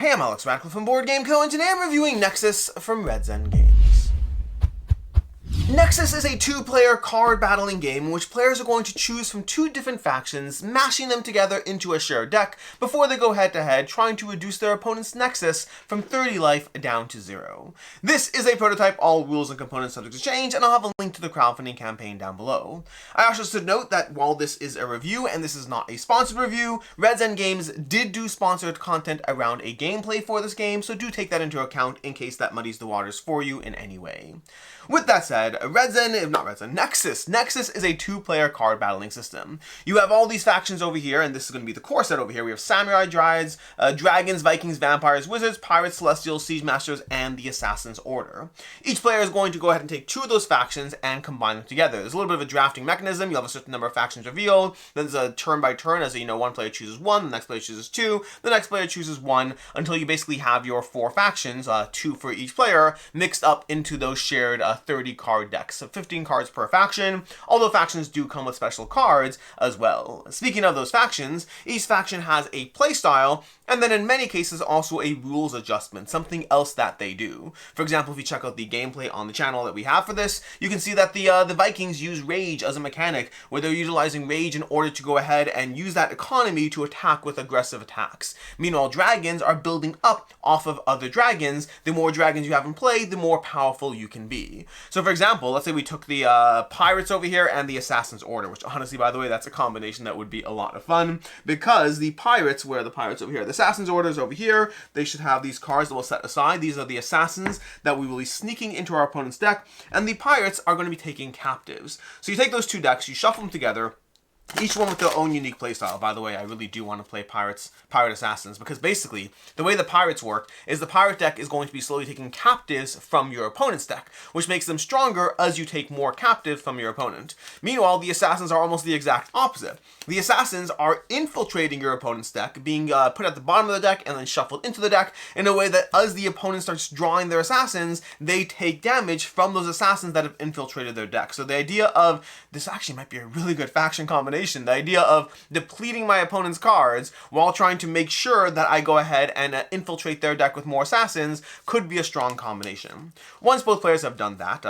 Hey, I'm Alex Radcliffe from Board Game Co, and today I'm reviewing Nexus from Red Zen Games. Nexus is a two-player card battling game in which players are going to choose from two different factions, mashing them together into a shared deck before they go head-to-head, trying to reduce their opponent's Nexus from 30 life down to 0. This is a prototype, all rules and components subject to change, and I'll have a link to the crowdfunding campaign down below. I also should note that while this is a review, and this is not a sponsored review, Red Zen Games did do sponsored content around a gameplay for this game, so do take that into account in case that muddies the waters for you in any way. With that said, Nexus. Nexus is a two-player card battling system. You have all these factions over here, and this is going to be the core set over here. We have Samurai, Dryads, Dragons, Vikings, Vampires, Wizards, Pirates, Celestials, Siege Masters, and the Assassin's Order. Each player is going to go ahead and take two of those factions and combine them together. There's a little bit of a drafting mechanism. You'll have a certain number of factions revealed. Then there's a turn by turn, as one player chooses one, the next player chooses two, the next player chooses one, until you basically have your four factions, two for each player, mixed up into those shared 30 card decks. So 15 cards per faction, although factions do come with special cards as well. Speaking of those factions, each faction has a playstyle, and then in many cases also a rules adjustment, something else that they do. For example, if you check out the gameplay on the channel that we have for this, you can see that the Vikings use Rage as a mechanic, where they're utilizing Rage in order to go ahead and use that economy to attack with aggressive attacks. Meanwhile, Dragons are building up off of other dragons. The more dragons you have in play, the more powerful you can be. So for example, let's say we took the Pirates over here and the Assassin's Order, which honestly, by the way, that's a combination that would be a lot of fun, because the Pirates, where are the Pirates over here? The Assassin's Order is over here. They should have these cards that we'll set aside. These are the Assassins that we will be sneaking into our opponent's deck, and the Pirates are going to be taking captives. So you take those two decks, you shuffle them together, each one with their own unique playstyle. By the way, I really do want to play Pirate Assassins, because basically, the way the Pirates work is the Pirate deck is going to be slowly taking captives from your opponent's deck, which makes them stronger as you take more captives from your opponent. Meanwhile, the Assassins are almost the exact opposite. The Assassins are infiltrating your opponent's deck, being put at the bottom of the deck and then shuffled into the deck in a way that as the opponent starts drawing their Assassins, they take damage from those Assassins that have infiltrated their deck. So the idea of, this actually might be a really good faction combination, the idea of depleting my opponent's cards while trying to make sure that I go ahead and infiltrate their deck with more Assassins could be a strong combination. Once both players have done that,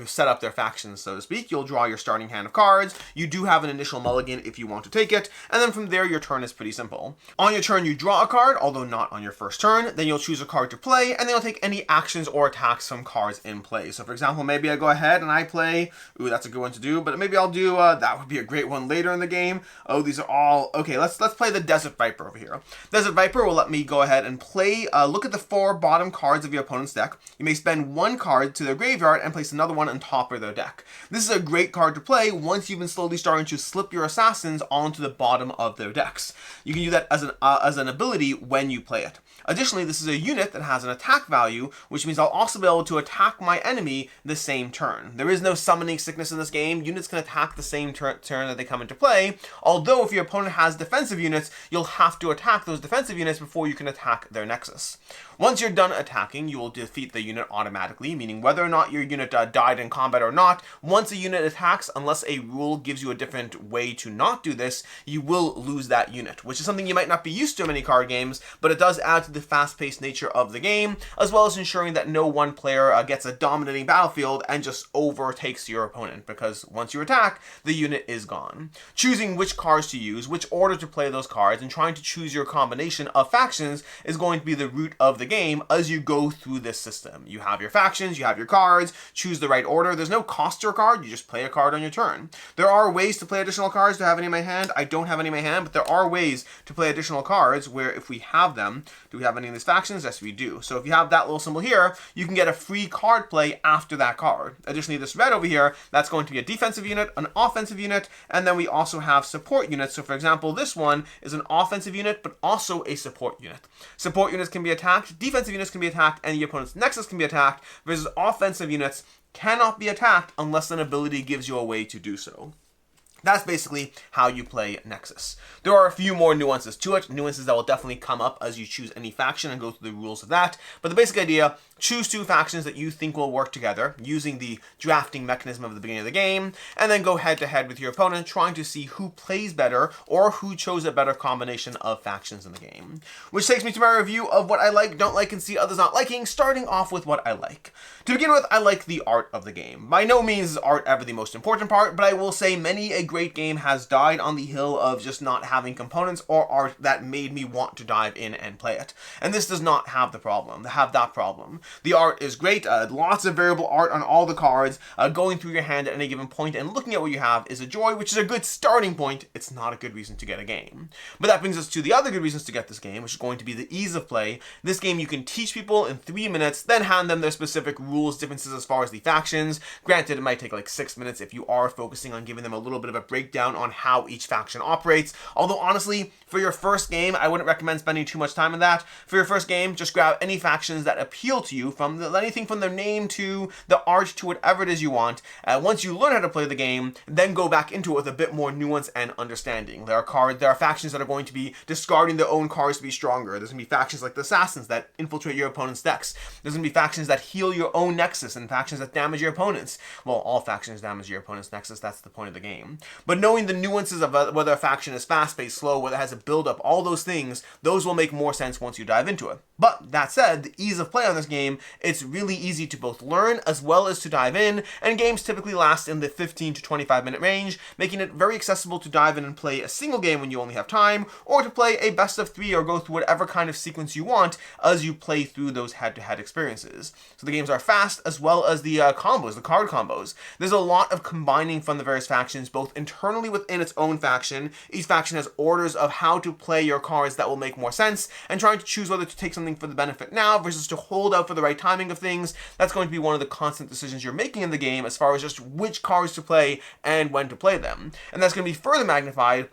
set up their factions, so to speak, you'll draw your starting hand of cards. You do have an initial mulligan if you want to take it, and then from there your turn is pretty simple. On your turn you draw a card, although not on your first turn, then you'll choose a card to play, and then you'll take any actions or attacks from cards in play. So for example, maybe I go ahead and I play, ooh, that's a good one to do, but maybe I'll do, that would be a great one later in the game. Oh, these are all, okay, let's play the Desert Viper over here. Desert Viper will let me go ahead and play, look at the four bottom cards of your opponent's deck. You may spend one card to their graveyard and place another one on top of their deck. This is a great card to play once you've been slowly starting to slip your Assassins onto the bottom of their decks. You can do that as an ability when you play it. Additionally, this is a unit that has an attack value, which means I'll also be able to attack my enemy the same turn. There is no summoning sickness in this game. Units can attack the same turn that they come into play, although if your opponent has defensive units, you'll have to attack those defensive units before you can attack their Nexus. Once you're done attacking, you will defeat the unit automatically, meaning whether or not your unit died in combat or not, once a unit attacks, unless a rule gives you a different way to not do this, you will lose that unit, which is something you might not be used to in many card games, but it does add to the fast-paced nature of the game, as well as ensuring that no one player gets a dominating battlefield and just overtakes your opponent, because once you attack, the unit is gone. Choosing which cards to use, which order to play those cards, and trying to choose your combination of factions is going to be the root of the game as you go through this system. You have your factions, you have your cards, choose the right order. There's no cost to your card, you just play a card on your turn. There are ways to play additional cards. Do I have any in my hand? I don't have any in my hand, but there are ways to play additional cards where if we have them, do we have any of these factions? Yes, we do. So if you have that little symbol here, you can get a free card play after that card. Additionally, this red over here, that's going to be a defensive unit, an offensive unit, and then we also have support units. So for example, this one is an offensive unit, but also a support unit. Support units can be attacked, defensive units can be attacked, and the opponent's Nexus can be attacked, versus offensive units cannot be attacked unless an ability gives you a way to do so. That's basically how you play Nexus. There are a few more nuances to it, nuances that will definitely come up as you choose any faction and go through the rules of that, but the basic idea, choose two factions that you think will work together using the drafting mechanism of the beginning of the game, and then go head to head with your opponent trying to see who plays better or who chose a better combination of factions in the game. Which takes me to my review of what I like, don't like, and see others not liking, starting off with what I like. To begin with, I like the art of the game. By no means is art ever the most important part, but I will say many a great game has died on the hill of just not having components or art that made me want to dive in and play it. And this does not have that problem. The art is great, lots of variable art on all the cards, going through your hand at any given point and looking at what you have is a joy, which is a good starting point. It's not a good reason to get a game. But that brings us to the other good reasons to get this game, which is going to be the ease of play. This game you can teach people in 3 minutes, then hand them their specific rules differences as far as the factions. Granted, it might take like 6 minutes if you are focusing on giving them a little bit of a breakdown on how each faction operates. Although honestly, for your first game, I wouldn't recommend spending too much time on that. For your first game, just grab any factions that appeal to you, from anything from their name to the art to whatever it is you want. Once you learn how to play the game, then go back into it with a bit more nuance and understanding. There are factions that are going to be discarding their own cards to be stronger. There's going to be factions like the Assassins that infiltrate your opponent's decks. There's going to be factions that heal your own Nexus and factions that damage your opponents. Well, all factions damage your opponent's Nexus, that's the point of the game. But knowing the nuances of whether a faction is fast-paced, slow, whether it has a build-up, all those things, those will make more sense once you dive into it. But that said, the ease of play on this game, it's really easy to both learn as well as to dive in, and games typically last in the 15 to 25 minute range, making it very accessible to dive in and play a single game when you only have time, or to play a best of 3 or go through whatever kind of sequence you want as you play through those head-to-head experiences. So the games are fast as well as the combos, the card combos. There's a lot of combining from the various factions, both internally within its own faction. Each faction has orders of how to play your cards that will make more sense, and trying to choose whether to take something for the benefit now versus to hold out for the right timing of things. That's going to be one of the constant decisions you're making in the game as far as just which cards to play and when to play them. And that's going to be further magnified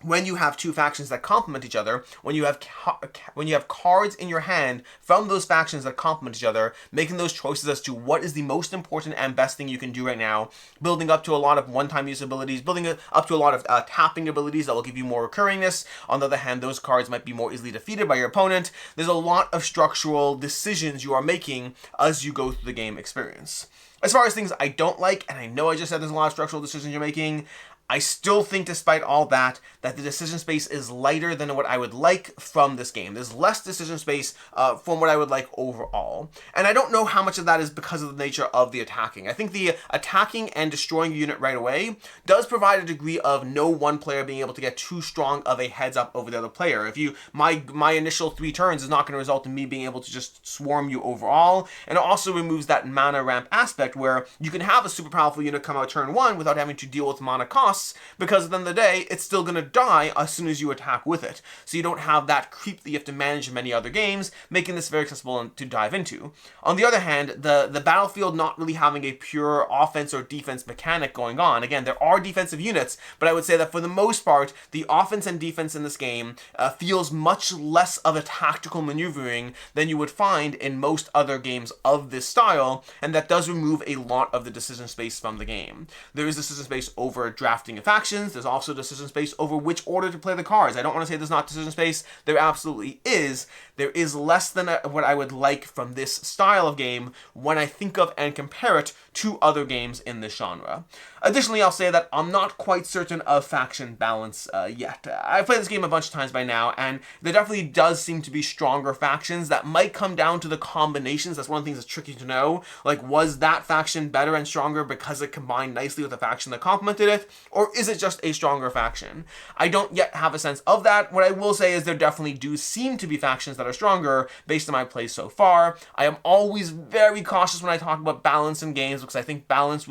when you have two factions that complement each other, when you have cards in your hand from those factions that complement each other, making those choices as to what is the most important and best thing you can do right now, building up to a lot of one-time use abilities, building up to a lot of tapping abilities that will give you more recurringness. On the other hand, those cards might be more easily defeated by your opponent. There's a lot of structural decisions you are making as you go through the game experience. As far as things I don't like, and I know I just said there's a lot of structural decisions you're making, I still think, despite all that the decision space is lighter than what I would like from this game. There's less decision space from what I would like overall. And I don't know how much of that is because of the nature of the attacking. I think the attacking and destroying a unit right away does provide a degree of no one player being able to get too strong of a heads up over the other player. My initial 3 turns is not going to result in me being able to just swarm you overall. And it also removes that mana ramp aspect where you can have a super powerful unit come out turn 1 without having to deal with mana costs, because at the end of the day, it's still going to die as soon as you attack with it. So you don't have that creep that you have to manage in many other games, making this very accessible to dive into. On the other hand, the battlefield not really having a pure offense or defense mechanic going on. Again, there are defensive units, but I would say that for the most part, the offense and defense in this game feels much less of a tactical maneuvering than you would find in most other games of this style, and that does remove a lot of the decision space from the game. There is decision space over drafting of factions. There's also decision space over which order to play the cards. I don't want to say there's not decision space. There absolutely is. There is less than what I would like from this style of game when I think of and compare it to other games in this genre. Additionally, I'll say that I'm not quite certain of faction balance yet. I've played this game a bunch of times by now, and there definitely does seem to be stronger factions that might come down to the combinations. That's one of the things that's tricky to know. Like, was that faction better and stronger because it combined nicely with a faction that complemented it, or is it just a stronger faction? I don't yet have a sense of that. What I will say is there definitely do seem to be factions that are stronger based on my plays so far. I am always very cautious when I talk about balance in games, because I think balance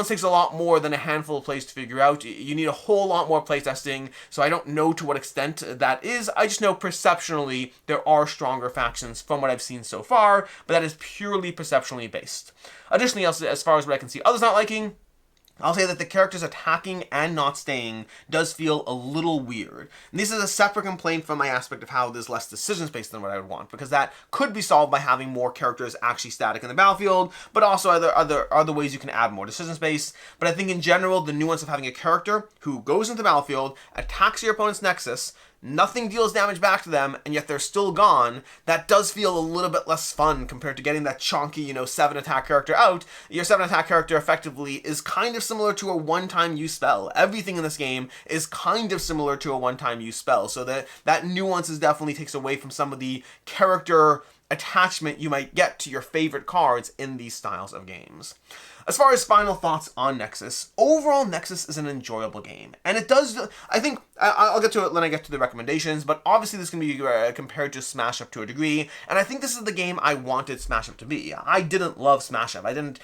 takes a lot more than a handful of plays to figure out. You need a whole lot more playtesting, so I don't know to what extent that is. I just know perceptionally there are stronger factions from what I've seen so far, but that is purely perceptionally based. Additionally, as far as what I can see others not liking, I'll say that the characters attacking and not staying does feel a little weird. And this is a separate complaint from my aspect of how there's less decision space than what I would want, because that could be solved by having more characters actually static in the battlefield, but also other ways you can add more decision space. But I think in general, the nuance of having a character who goes into the battlefield, attacks your opponent's Nexus, nothing deals damage back to them, and yet they're still gone, that does feel a little bit less fun compared to getting that chonky, 7 attack character out. Your 7 attack character effectively is kind of similar to a one-time use spell. Everything in this game is kind of similar to a one-time use spell, so that nuance definitely takes away from some of the character attachment you might get to your favorite cards in these styles of games. As far as final thoughts on Nexus, overall Nexus is an enjoyable game. And it does, I think, I'll get to it when I get to the recommendations, but obviously this can be compared to Smash Up to a degree, and I think this is the game I wanted Smash Up to be. I didn't love Smash Up. I led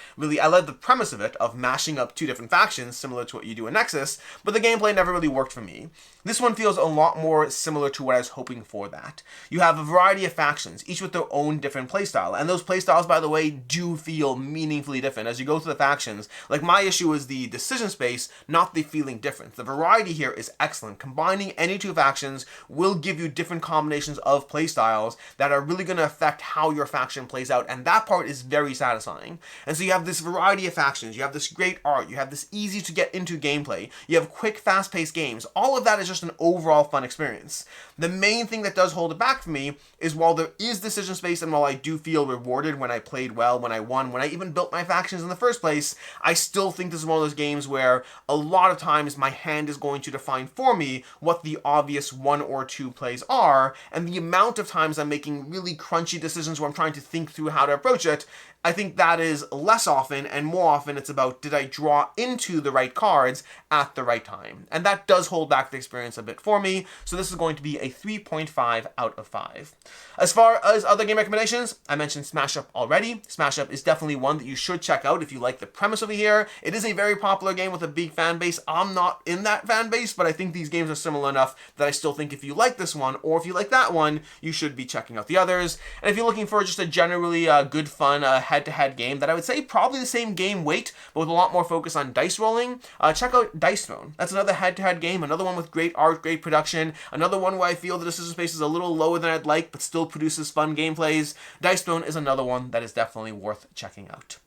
the premise of it, of mashing up two different factions, similar to what you do in Nexus, but the gameplay never really worked for me. This one feels a lot more similar to what I was hoping for that. You have a variety of factions, each with their own different playstyle, and those playstyles, by the way, do feel meaningfully different as you go through the factions. Like, my issue is the decision space, not the feeling different. The variety here is excellent. Combining any two factions will give you different combinations of playstyles that are really going to affect how your faction plays out, and that part is very satisfying. And so you have this variety of factions, you have this great art, you have this easy to get into gameplay, you have quick, fast-paced games. All of that is just an overall fun experience. The main thing that does hold it back for me is, while there is decision space and while I do feel rewarded when I played well, when I won, when I even built my factions in the first place, I still think this is one of those games where a lot of times my hand is going to define for me what the obvious one or two plays are, and the amount of times I'm making really crunchy decisions where I'm trying to think through how to approach it, I think that is less often, and more often it's about, did I draw into the right cards at the right time? And that does hold back the experience a bit for me, so this is going to be a 3.5 out of 5. As far as other game recommendations, I mentioned Smash Up already. Smash Up is definitely one that you should check out if you like the premise over here. It is a very popular game with a big fan base. I'm not in that fan base, but I think these games are similar enough that I still think if you like this one, or if you like that one, you should be checking out the others. And if you're looking for just a generally good, fun, head-to-head game that I would say probably the same game weight, but with a lot more focus on dice rolling, check out Dice Throne. That's another head-to-head game, another one with great art, great production, another one where I feel the decision space is a little lower than I'd like, but still produces fun gameplays. Dice Throne is another one that is definitely worth checking out.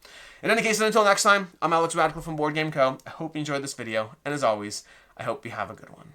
In any case, until next time, I'm Alex Radical from Board Game Co. I hope you enjoyed this video, and as always, I hope you have a good one.